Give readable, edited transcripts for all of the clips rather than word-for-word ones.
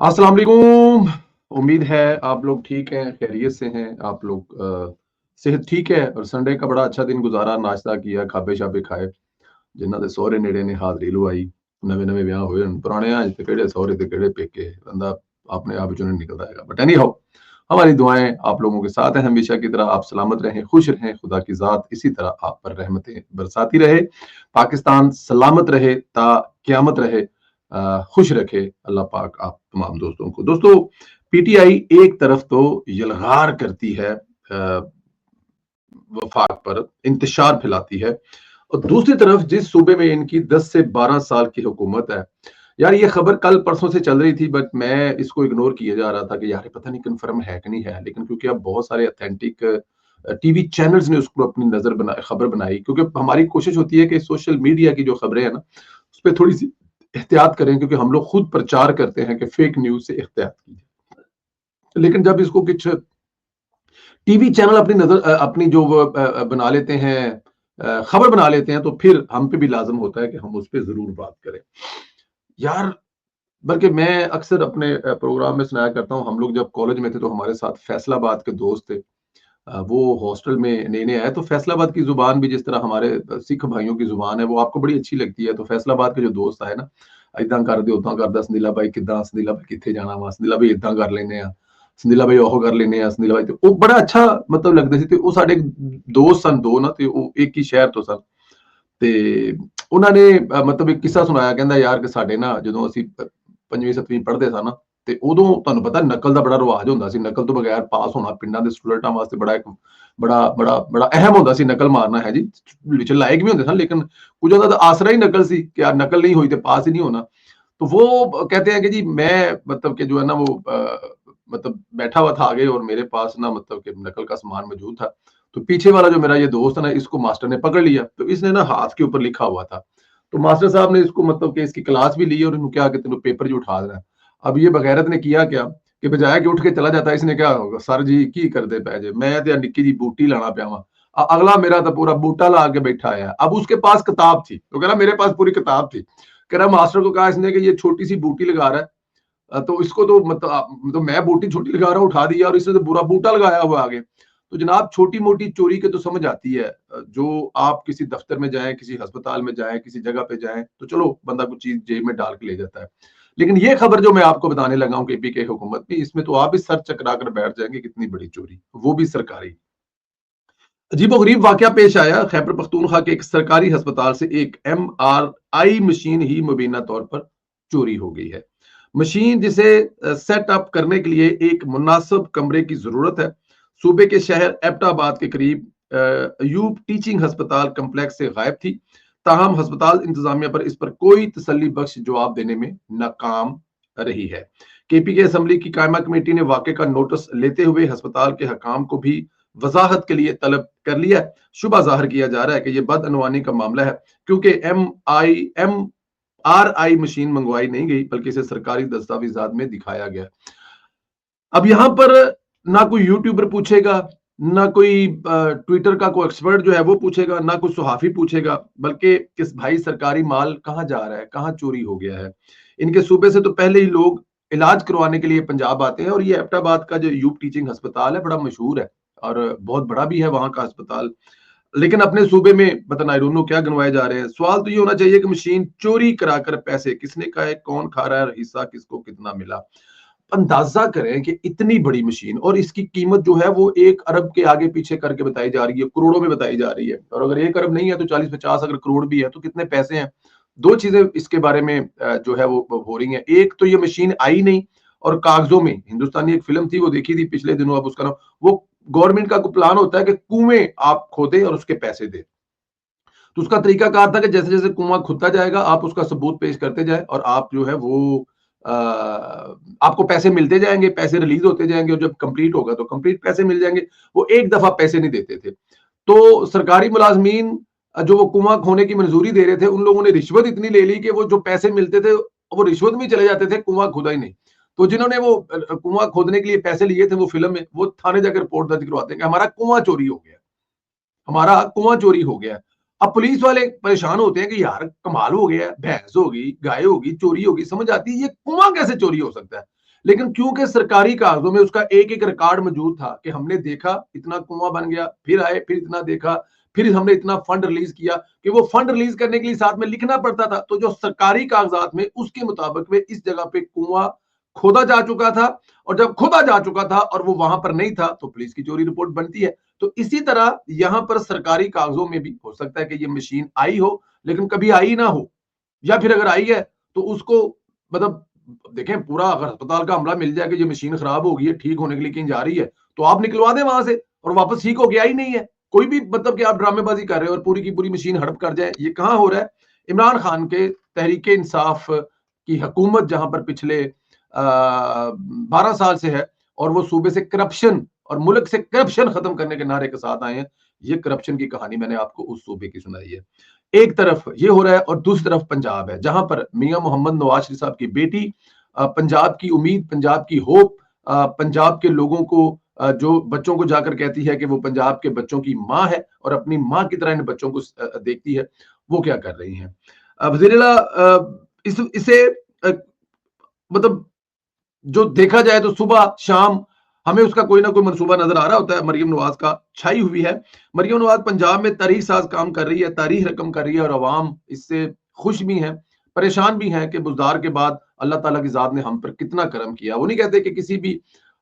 अस्सलाम वालेकुम। उम्मीद है आप लोग ठीक हैं, खैरियत से हैं। आप लोग सेहत ठीक है और संडे का बड़ा अच्छा दिन गुजारा, नाश्ता किया, खाबे शाबे खाए। जिन्हां दे सहुरे नेड़े ने हाज़री लवाई, नवे-नवे ब्याह होए हन, पुराणियां च ते किहड़े सहुरे ते किहड़े पेके, बंदा अपने आप विचों नहीं निकलदा हैगा। बट एनी हाउ, हमारी दुआएं आप लोगों के साथ हैं हमेशा की तरह। आप सलामत रहें, खुश रहें, खुदा की ज़ात इसी तरह आप पर रहमतें बरसाती रहे, पाकिस्तान सलामत रहे ता क़यामत रहे, खुश रखे अल्लाह पाक आप तमाम दोस्तों को। दोस्तों, पीटीआई एक तरफ तो यलगार करती है, वफाक पर इंतशार फैलाती है, और दूसरी तरफ जिस सूबे में इनकी 10 से 12 साल की हुकूमत है, यार ये खबर कल परसों से चल रही थी, बट मैं इसको इग्नोर किया जा रहा था कि यार ये पता नहीं कंफर्म है कि नहीं है। लेकिन क्योंकि अब बहुत सारे ऑथेंटिक टीवी चैनल्स ने उसको अपनी नजर बना खबर बनाई, क्योंकि हमारी कोशिश होती है कि सोशल मीडिया की जो खबरें हैं ना, उस पर थोड़ी सी एहतियात करें, क्योंकि हम लोग खुद प्रचार करते हैं कि फेक न्यूज से एहतियात कीजिए। लेकिन जब इसको कुछ टीवी चैनल अपनी नजर अपनी जो वो बना लेते हैं, खबर बना लेते हैं, तो फिर हम पे भी लाजम होता है कि हम उस पे जरूर बात करें यार। बल्कि मैं अक्सर अपने प्रोग्राम में सुनाया करता हूँ, हम लोग जब कॉलेज में थे तो हमारे साथ फैसलाबाद के दोस्त थे। वो हॉस्टल में नए नए आए, तो फैसलाबाद की जुबान भी जिस तरह हमारे सिख भाइयों की जुबान है वो आपको बड़ी अच्छी लगती है। तो फैसलाबाद के जो दोस्त आए ना, इदां कर दे उदां करदा, संदीला भाई किदां, संदीला भाई किथे जाना वा, संदीला भाई इदां कर लेने आ, संदीला भाई ਉਹ ਕਰ ਲੈਨੇ ਆ, ਸੰਦੀਲਾ ਭਾਈ। ਤੇ ਉਹ ਬੜਾ ਅੱਛਾ ਮਤਲਬ ਲੱਗਦਾ ਸੀ। ਤੇ ਉਹ ਸਾਡੇ ਦੋਸਤ ਸਨ ਦੋ ਨਾ, ਤੇ ਉਹ ਇੱਕ ਹੀ ਸ਼ਹਿਰ ਤੋਂ ਸਨ। ਤੇ ਉਹਨਾਂ ਨੇ ਮਤਲਬ ਇੱਕ ਕਿੱਸਾ ਸੁਣਾਇਆ, ਕਹਿੰਦਾ ਯਾਰ ਕਿ ਸਾਡੇ ਨਾ ਜਦੋਂ ਅਸੀਂ 5ਵੀਂ 7ਵੀਂ ਪੜ੍ਹਦੇ ਸਾਂ ਨਾ, ਤੇ ਉਦੋਂ ਤੁਹਾਨੂੰ ਪਤਾ ਨਕਲ ਦਾ ਬੜਾ ਰਿਵਾਜ ਹੁੰਦਾ ਸੀ। ਨਕਲ ਤੋਂ ਬਗੈਰ ਪਾਸ ਹੋਣਾ ਪਿੰਡਾਂ ਦੇ ਸਟੂਡੈਂਟਾਂ ਵਾਸਤੇ ਬੜਾ ਇੱਕ ਬੜਾ ਅਹਿਮ ਹੁੰਦਾ ਸੀ। ਨਕਲ ਮਾਰਨਾ ਹੈ ਜੀ, ਵਿੱਚ ਲਾਇਕ ਵੀ ਹੁੰਦੇ ਸਨ, लेकिन कुछ ਦਾ ਤਾਂ ਆਸਰਾ ਹੀ ਨਕਲ ਸੀ ਕਿ यार नकल नहीं हुई तो पास ही नहीं होना। तो वो कहते हैं कि जी मैं मतलब कि जो है ना वो मतलब बैठा हुआ था आगे, और मेरे पास ना मतलब कि नकल का सामान मौजूद था। तो पीछे वाला जो मेरा ये दोस्त है ना, इसको मास्टर ने पकड़ लिया, तो इसने ना हाथ के ऊपर लिखा हुआ था। तो मास्टर साहब ने इसको मतलब कि इसकी क्लास भी ली, और इन्होंने क्या कि तेनों पेपर जो उठा देना है। अब ये बगैरत ने किया क्या कि बजाय कि उठ के चला जाता, इसने क्या होगा, सर जी की करते पै जे, मैं तो निक्की जी बूटी लाना पिया वा। अगला मेरा तो पूरा बूटा ला के बैठा है। अब उसके पास किताब थी, तो कह रहा मेरे पास पूरी किताब थी। कह रहा मास्टर को कहा इसने कि ये छोटी सी बूटी लगा रहा है, तो इसको तो मतलब मैं बूटी छोटी लगा रहा हूँ, उठा दिया, और इसने तो पूरा बूटा लगाया हुआ आगे। तो जनाब छोटी मोटी चोरी के तो समझ आती है। जो आप किसी दफ्तर में जाएं, किसी अस्पताल में जाएं, किसी जगह पे जाएं, तो चलो बंदा कुछ चीज जेब में डाल के ले जाता है। लेकिन ये खबर जो मैं आपको बताने लगा हूँ केपी के हुकूमत की, इसमें तो आप भी सर चकरा कर बैठ जाएंगे, कितनी बड़ी चोरी, वो भी सरकारी। अजीबोगरीब वाकया पेश आया, खैबर पख्तूनख्वा के एक सरकारी अस्पताल से एक MRI मशीन ही मुबीना तौर पर चोरी हो गई है। मशीन जिसे सेट अप करने के लिए एक मुनासिब कमरे की जरूरत है, सूबे के शहर एबटाबाद के करीब यूब टीचिंग अस्पताल कम्प्लेक्स से गायब थी। ताहम अस्पताल इंतजामिया पर इस पर कोई तसल्ली बख्श जवाब देने में नाकाम रही है। केपी के असम्बली की कायमा कमेटी ने वाक़े का नोटिस लेते हुए अस्पताल के हकाम को भी वजाहत के लिए तलब कर लिया है। शुबा जाहिर किया जा रहा है कि यह बदअनवानी का मामला है, क्योंकि MRI मशीन मंगवाई नहीं गई, बल्कि इसे सरकारी दस्तावेजात में दिखाया गया। अब यहां पर ना कोई यूट्यूबर पूछेगा, ना कोई ट्विटर का कोई एक्सपर्ट जो है वो पूछेगा, ना कोई सुहाफी पूछेगा, बल्कि किस भाई सरकारी माल कहां जा रहा है, कहां चोरी हो गया है। इनके सूबे से तो पहले ही लोग इलाज करवाने के लिए पंजाब आते हैं, और ये एबटाबाद का जो यूब टीचिंग अस्पताल है बड़ा मशहूर है और बहुत बड़ा भी है वहां का अस्पताल। लेकिन अपने सूबे में पता आई डोंट नो क्या गिनवाए जा रहे हैं। सवाल तो ये होना चाहिए कि मशीन चोरी कराकर पैसे किसने का है, कौन खा रहा है, हिस्सा किसको कितना मिला। अंदाजा करें कि इतनी बड़ी मशीन, और इसकी कीमत जो है वो 1 अरब के आगे पीछे करके बताई जा रही है, करोड़ों में बताई जा रही है। और अगर 1 अरब नहीं है तो 40-50 अगर करोड़ भी है तो कितने पैसे हैं। दो चीजें इसके बारे में जो है वो हो रही हैं। एक तो ये मशीन आई नहीं, और कागजों में हिंदुस्तानी एक फिल्म थी वो देखी थी पिछले दिनों, अब उसका नाम, वो गवर्नमेंट का प्लान होता है कि कुएं आप खोदें और उसके पैसे दें। तो उसका तरीका कार था कि जैसे जैसे कुआं खुदता जाएगा आप उसका सबूत पेश करते जाए, और आप जो है वो आपको पैसे मिलते जाएंगे, पैसे रिलीज होते जाएंगे, और जब कंप्लीट होगा तो कंप्लीट पैसे मिल जाएंगे। वो एक दफा पैसे नहीं देते थे। तो सरकारी मुलाजमीन जो वो कुआं खोने की मंजूरी दे रहे थे, उन लोगों ने रिश्वत इतनी ले ली कि वो जो पैसे मिलते थे वो रिश्वत में चले जाते थे, कुआं खुदा ही नहीं। तो जिन्होंने वो कुआं खोदने के लिए पैसे लिए थे वो फिल्म में वो थाने जाकर रिपोर्ट दर्ज करवाते हैं कि हमारा कुआं चोरी हो गया, हमारा कुआं चोरी हो गया। अब पुलिस वाले परेशान होते हैं कि यार कमाल हो गया, भैंस होगी, गाय होगी, चोरी होगी, समझ आती है ये कुआं कैसे चोरी हो सकता है। لیکن کیونکہ سرکاری کاغذوں میں اس کا ایک ایک ریکارڈ موجود تھا کہ ہم نے دیکھا اتنا کنواں بن گیا، پھر آئے پھر اتنا دیکھا، پھر ہم نے اتنا فنڈ ریلیز کیا، کہ وہ فنڈ ریلیز کرنے کے لیے ساتھ میں لکھنا پڑتا تھا، تو جو سرکاری کاغذات میں اس کے مطابق میں اس جگہ پہ کنواں کھودا جا چکا تھا، اور جب کھودا جا چکا تھا اور وہ وہاں پر نہیں تھا تو پولیس کی چوری رپورٹ بنتی ہے۔ تو اسی طرح یہاں پر سرکاری کاغذوں میں بھی ہو سکتا ہے کہ یہ مشین آئی ہو لیکن کبھی آئی نہ ہو، یا پھر اگر آئی ہے تو اس کو مطلب دیکھیں پورا اگر ہسپتال کا عملہ مل جائے کہ یہ مشین خراب ہو گئی ہے، ٹھیک ہونے کے لیے کہیں جا رہی ہے، تو آپ نکلوا دیں وہاں سے اور واپس ٹھیک ہو گیا ہی نہیں ہے، کوئی بھی مطلب کہ آپ ڈرامے بازی کر رہے ہو اور پوری کی پوری مشین ہڑپ کر جائے، یہ کہاں ہو رہا ہے؟ عمران خان کے تحریک انصاف کی حکومت جہاں پر پچھلے 12 سال سے ہے اور وہ صوبے سے کرپشن اور ملک سے کرپشن ختم کرنے کے نعرے کے ساتھ آئے ہیں، یہ کرپشن کی کہانی میں نے آپ کو اس صوبے کی سنائی ہے۔ ایک طرف یہ ہو رہا ہے اور دوسری طرف پنجاب ہے، جہاں پر میاں محمد نواز شریف صاحب کی بیٹی، پنجاب کی امید، پنجاب کی ہوپ، پنجاب کے لوگوں کو، جو بچوں کو جا کر کہتی ہے کہ وہ پنجاب کے بچوں کی ماں ہے اور اپنی ماں کی طرح ان بچوں کو دیکھتی ہے، وہ کیا کر رہی ہیں؟ وزیر اعلیٰ اسے مطلب جو دیکھا جائے تو صبح شام ہمیں اس کا کوئی نہ کوئی منصوبہ نظر آ رہا ہوتا ہے، مریم نواز کا چھائی ہوئی ہے۔ مریم نواز پنجاب میں تاریخ ساز کام کر رہی ہے، تاریخ رقم کر رہی ہے، اور عوام اس سے خوش بھی ہیں، پریشان بھی ہیں کہ بزدار کے بعد اللہ تعالیٰ کی ذات نے ہم پر کتنا کرم کیا۔ وہ نہیں کہتے کہ کسی بھی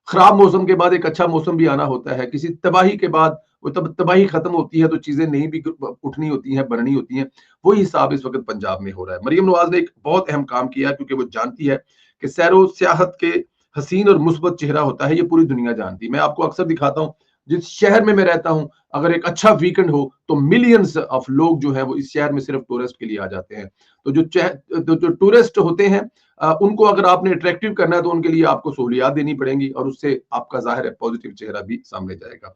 خراب موسم کے بعد ایک اچھا موسم بھی آنا ہوتا ہے، کسی تباہی کے بعد وہ تباہی ختم ہوتی ہے تو چیزیں نہیں بھی اٹھنی ہوتی ہیں، بننی ہوتی ہیں۔ وہی حساب اس وقت پنجاب میں ہو رہا ہے۔ مریم نواز نے ایک بہت اہم کام کیا کیونکہ وہ جانتی ہے کہ سیر و سیاحت کے حسین اور مثبت چہرہ ہوتا ہے، یہ پوری دنیا جانتی ہے۔ میں آپ کو اکثر دکھاتا ہوں، جس شہر میں رہتا ہوں اگر ایک اچھا ویکنڈ ہو تو ملینز آف لوگ جو ہیں وہ اس شہر میں صرف ٹورسٹ کے لیے آ جاتے ہیں۔ تو جو ٹورسٹ ہوتے ہیں ان کو اگر آپ نے اٹریکٹیو کرنا ہے تو ان کے لیے آپ کو سہولیات دینی پڑیں گی، اور اس سے آپ کا ظاہر ہے پازیٹیو چہرہ بھی سامنے جائے گا۔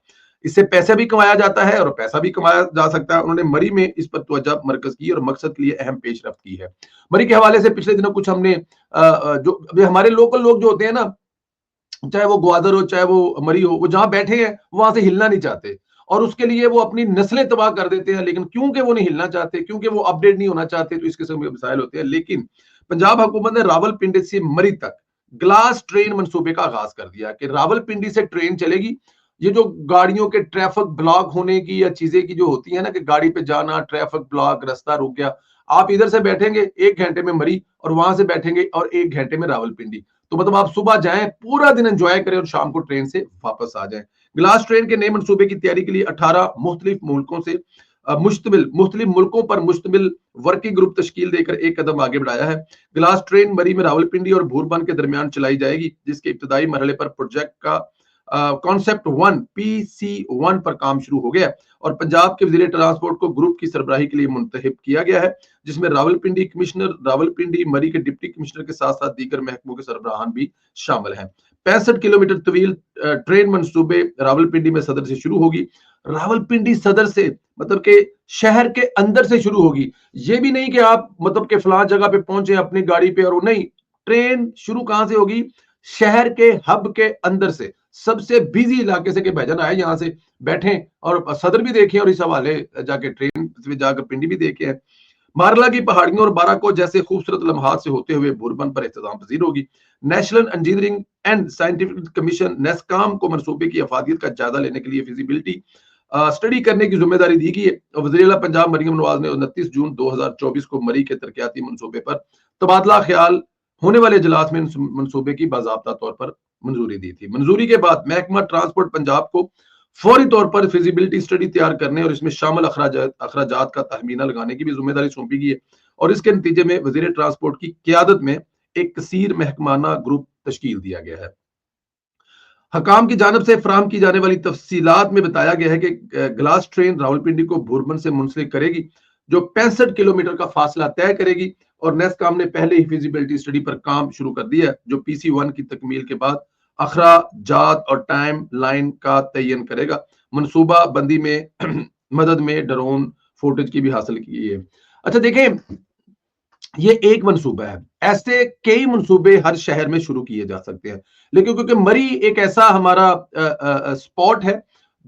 اس سے پیسہ بھی کمایا جاتا ہے اور پیسہ بھی کمایا جا سکتا ہے۔ انہوں نے مری میں اس پر توجہ مرکز کی اور مقصد کے لیے اہم پیش رفت کی ہے۔ مری کے حوالے سے پچھلے دنوں کچھ ہم نے جو ہمارے لوکل لوگ جو ہوتے ہیں نا، چاہے وہ گوادر ہو چاہے وہ مری ہو، وہ جہاں بیٹھے ہیں وہاں سے ہلنا نہیں چاہتے، اور اس کے لیے وہ اپنی نسلیں تباہ کر دیتے ہیں، لیکن کیونکہ وہ نہیں ہلنا چاہتے، کیونکہ وہ اپ ڈیٹ نہیں ہونا چاہتے، تو اس قسم کے مسائل ہوتے ہیں۔ لیکن پنجاب حکومت نے راول پنڈی سے مری تک گلاس ٹرین منصوبے کا آغاز کر دیا کہ راول پنڈی سے ٹرین چلے گی۔ یہ جو گاڑیوں کے ٹریفک بلاک ہونے کی یا چیزیں کی جو ہوتی ہیں نا کہ گاڑی پہ جانا، ٹریفک بلاک، رستہ رک گیا، آپ ادھر سے بیٹھیں گے 1 گھنٹے میں مری اور وہاں سے بیٹھیں گے اور 1 گھنٹے میں راول پنڈی، تو مطلب آپ صبح جائیں پورا دن انجوائے کریں اور شام کو ٹرین سے واپس آ جائیں۔ گلاس ٹرین کے نئے منصوبے کی تیاری کے لیے 18 مختلف ملکوں پر مشتمل ورکنگ گروپ تشکیل دے کر ایک قدم آگے بڑھایا ہے۔ گلاس ٹرین مری میں راولپنڈی اور بھوربن کے درمیان چلائی جائے گی، جس کے ابتدائی مرحلے پر پروجیکٹ کا کانسیپٹ 1 PC1 پر کام شروع ہو گیا اور پنجاب کے وزیر ٹرانسپورٹ کو گروپ کی سربراہی کے لیے منتخب کیا گیا ہے، جس میں راولپنڈی کمشنر، راولپنڈی مری کے ڈپٹی کمشنر کے ساتھ ساتھ دیگر محکموں کے سربراہان بھی شامل ہیں۔ 65 کلومیٹر طویل ٹرین منصوبے راولپنڈی میں صدر سے شروع ہوگی۔ راولپنڈی صدر سے مطلب کہ شہر کے اندر سے شروع ہوگی، یہ بھی نہیں کہ آپ مطلب کہ فلاں جگہ پہ پہنچے اپنی گاڑی پہ، اور نہیں، ٹرین شروع کہاں سے ہوگی؟ شہر کے ہب کے اندر سے، سب سے بیزی علاقے سے، کہ بھجن آئے یہاں سے بیٹھیں اور صدر بھی دیکھیں اور اس حوالے جا کے ٹرین سے جا کر پنڈی بھی دیکھیں۔ مارلا کی پہاڑیوں اور باراکوٹ جیسے خوبصورت لمحات سے ہوتے ہوئے بھوربن پر اختتام پذیر ہوگی۔ National engineering and scientific commission NESCOM کو منصوبے کی افادیت کا جائزہ لینے کے لیے فیزیبلٹی اسٹڈی کرنے کی ذمہ داری دی گئی ہے۔ وزیر اعلیٰ پنجاب مریم نواز نے 29 جون 2024 کو مری کے ترقیاتی منصوبے پر تبادلہ خیال ہونے والے اجلاس میں منصوبے کی باضابطہ طور پر منظوری دی تھی۔ منظوری کے بعد محکمہ ٹرانسپورٹ پنجاب کو فوری طور پر فیزیبلٹی اسٹڈی تیار کرنے اور اس میں شامل اخراجات کا تخمینہ لگانے کی بھی ذمہ داری سونپی گئی ہے، اور اس کے نتیجے میں وزیر ٹرانسپورٹ کی قیادت میں ایک کثیر محکمانہ گروپ تشکیل دیا گیا ہے۔ حکام کی جانب سے فراہم کی جانے والی تفصیلات میں بتایا گیا ہے کہ گلاس ٹرین راولپنڈی کو بھوربن سے منسلک کرے گی، جو 65 کلومیٹر کا فاصلہ طے کرے گی، اور نیسکام نے پہلے ہی فیزیبلٹی اسٹڈی پر کام شروع کر دیا ہے، جو PC1 کی تکمیل کے بعد اخراجات اور ٹائم لائن کا تعین کرے گا۔ منصوبہ بندی میں مدد میں ڈرون فوٹیج کی بھی حاصل کی ہے۔ اچھا دیکھیں، یہ ایک منصوبہ ہے، ایسے کئی منصوبے ہر شہر میں شروع کیے جا سکتے ہیں، لیکن کیونکہ مری ایک ایسا ہمارا سپورٹ ہے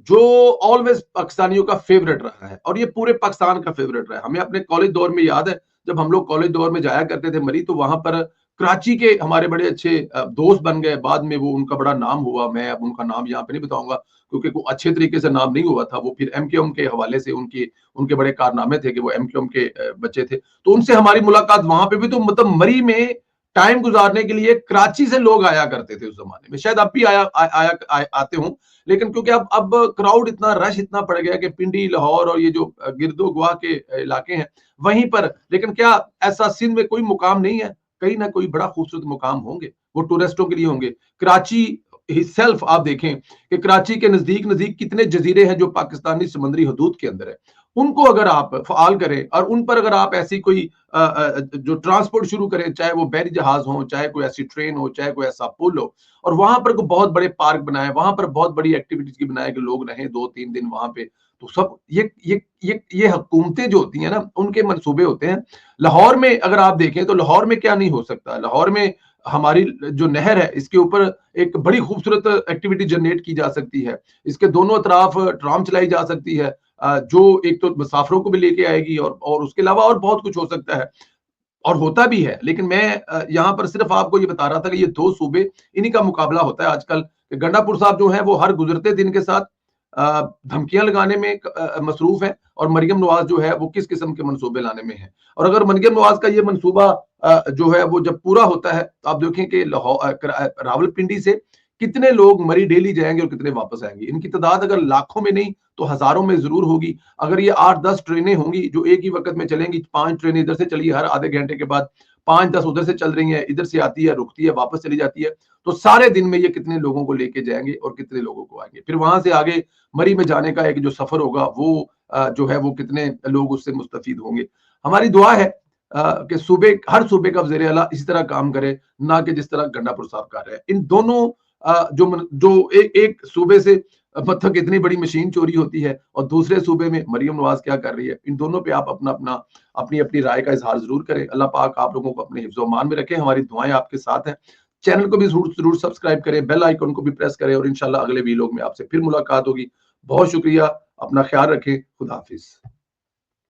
جو آلویز پاکستانیوں کا فیورٹ رہا ہے، اور یہ پورے پاکستان کا فیورٹ رہا ہے۔ ہمیں اپنے کالج دور میں یاد ہے، جب ہم لوگ کالج دور میں جایا کرتے تھے مری، تو وہاں پر कराची के हमारे बड़े अच्छे दोस्त बन गए, बाद में वो उनका बड़ा नाम हुआ। मैं अब उनका नाम यहाँ पे नहीं बताऊंगा क्योंकि वो अच्छे तरीके से नाम नहीं हुआ था। वो फिर एमक्यूएम के हवाले से उनके उनके बड़े कारनामे थे कि वो एमक्यूएम के बच्चे थे। तो उनसे हमारी मुलाकात वहां पे भी, तो मतलब मरी में टाइम गुजारने के लिए कराची से लोग आया करते थे उस जमाने में। शायद अब भी आते हों, लेकिन क्योंकि अब क्राउड इतना, रश इतना पड़ गया कि पिंडी, लाहौर और ये जो गिरदो गवा के इलाके हैं वहीं पर, लेकिन क्या ऐसा सिंध में कोई मुकाम नहीं है? कहीं ना कोई बड़ा खूबसूरत मुकाम होंगे, वो टूरिस्टों के लिए होंगे। कराची सेल्फ आप देखें कि कराची के नजदीक नजदीक कितने जजीरे हैं जो पाकिस्तानी समुद्री हदूद के अंदर है। उनको अगर आप फ़ाल करें और उन पर अगर आप ऐसी कोई जो ट्रांसपोर्ट शुरू करें, चाहे वो बहरी जहाज हो, चाहे कोई ऐसी ट्रेन हो, चाहे कोई ऐसा पुल हो, और वहां पर कोई बहुत बड़े पार्क बनाए, वहां पर बहुत बड़ी एक्टिविटीज की बनाए कि लोग रहें 2-3 दिन वहां पे, तो सब ये हुकूमतें जो होती हैं ना, उनके मंसूबे होते हैं। लाहौर में अगर आप देखें तो लाहौर में क्या नहीं हो सकता। लाहौर में हमारी जो नहर है, इसके ऊपर एक बड़ी खूबसूरत एक्टिविटी जनरेट की जा सकती है। इसके दोनों तरफ ट्राम चलाई जा सकती है, जो एक तो मुसाफिरों को भी लेके आएगी, और उसके अलावा और बहुत कुछ हो सकता है, और होता भी है। लेकिन मैं यहाँ पर सिर्फ आपको ये बता रहा था कि ये दो सूबे, इन्हीं का मुकाबला होता है आजकल। गंडापुर साहब जो है वो हर गुजरते दिन के साथ धमकियां लगाने में मसरूफ है, और मरियम नवाज जो है वो किस किस्म के मंसूबे लाने में है। और अगर मरियम नवाज का ये मंसूबा जो है वो जब पूरा होता है, तो आप देखें कि रावलपिंडी से कितने लोग मरी डेली जाएंगे और कितने वापस आएंगे। इनकी तादाद अगर लाखों में नहीं तो हजारों में जरूर होगी। अगर ये 8-10 ट्रेनें होंगी जो एक ही वक्त में चलेंगी, 5 ट्रेनें इधर से चली हर आधे घंटे के बाद, 5-10 उधर से चल रही है, इधर से आती है, रुकती है, वापस चली जाती है, तो सारे दिन में ये कितने लोगों को लेके जाएंगे और कितने लोगों को आएंगे। फिर वहां से आगे मरी में जाने का एक जो सफर होगा, वो जो है वो कितने लोग उससे मुस्तफीद होंगे। हमारी दुआ है कि सूबे, हर सूबे का वज़ीर आला इसी तरह काम करे, ना कि जिस तरह गंडापुर साहब कर रहे हैं। इन दोनों जो एक सूबे से मतलब इतनी बड़ी मशीन चोरी होती है, और दूसरे सूबे में मरियम नवाज क्या कर रही है, इन दोनों पे आप अपनी अपनी राय का इजहार जरूर करें। अल्लाह पाक आप लोगों को अपने हिफ्ज़ मान में रखे। हमारी दुआएं आपके साथ हैं। चैनल को भी जरूर सब्सक्राइब करें, बेल आइकन को भी प्रेस करें, और इंशाल्लाह अगले वीडियो में आपसे फिर मुलाकात होगी। बहुत शुक्रिया, अपना ख्याल रखें, खुदा हाफिज।